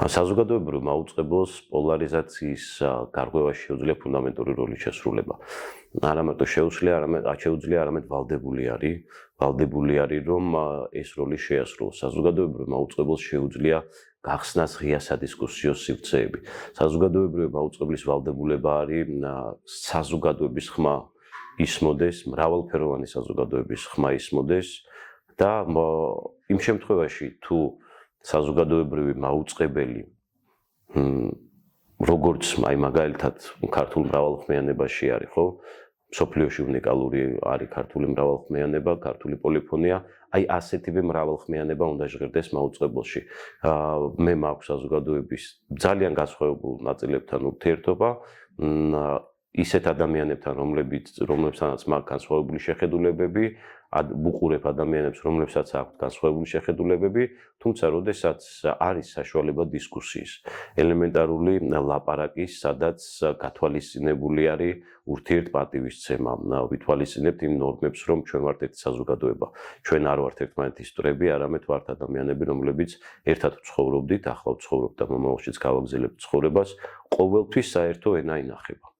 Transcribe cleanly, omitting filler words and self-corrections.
საზოგადოებრივ მაუწყებლოს პოლარიზაციის გარღვევაში შეუძლია ფუნდამენტური როლი შესრულება. არა მარტო შეუძლია, არამედ ვალდებული არის, რომ ეს როლი შეასრულოს. საზოგადოებრივ მაუწყებლოს შეუძლია გახსნას ღია სადისკუსიო სივრცეები. საზოგადოებრივი მაუწყებლის ვალდებულება არის საზოგადოების ხმა ისმოდეს, მრავალფეროვანი საზოგადოების ხმა ისმოდეს და იმ შემთხვევაში თუ საზოგადოებრივი მაუწყებელი როგორც მაგალითად ქართულ მრავალხმიანებაში არის, ხო? მსოფლიოში უნიკალური არის ქართული მრავალხმიანება, ქართული პოლიფონია, აი ასეთივე მრავალხმიანება უნდა ჟღერდეს მაუწყებლოში. მე მაქვს საზოგადოების ძალიან განსხვავებულ ნაწილებთან ურთიერთობა, ისეთ ადამიანებთან, რომლებსაც მაქვს განსხვავებული შეხედულებები, ვუყურებ ადამიანებს, რომლებსაც აქვთ განსხვავებული შეხედულებები, თუმცა როდესაც არის საშუალება დისკუსიის, ელემენტარული ლაპარაკის, სადაც გათვალისწინებული არის ურთიერთპატივისცემა, ვითვალისწინებთ იმ ნორმებს, რომ ჩვენ ვართ ერთი საზოგადოება, ჩვენ არ ვართ ერთმანეთის მტრები, არამედ ვართ ადამიანები, რომლებიც ერთად ვცხოვრობდით, ახლა ვცხოვრობთ და მომავალშიც გავაგრძელებთ ცხოვრებას, ყოველთვის საერთო ენა ინახება.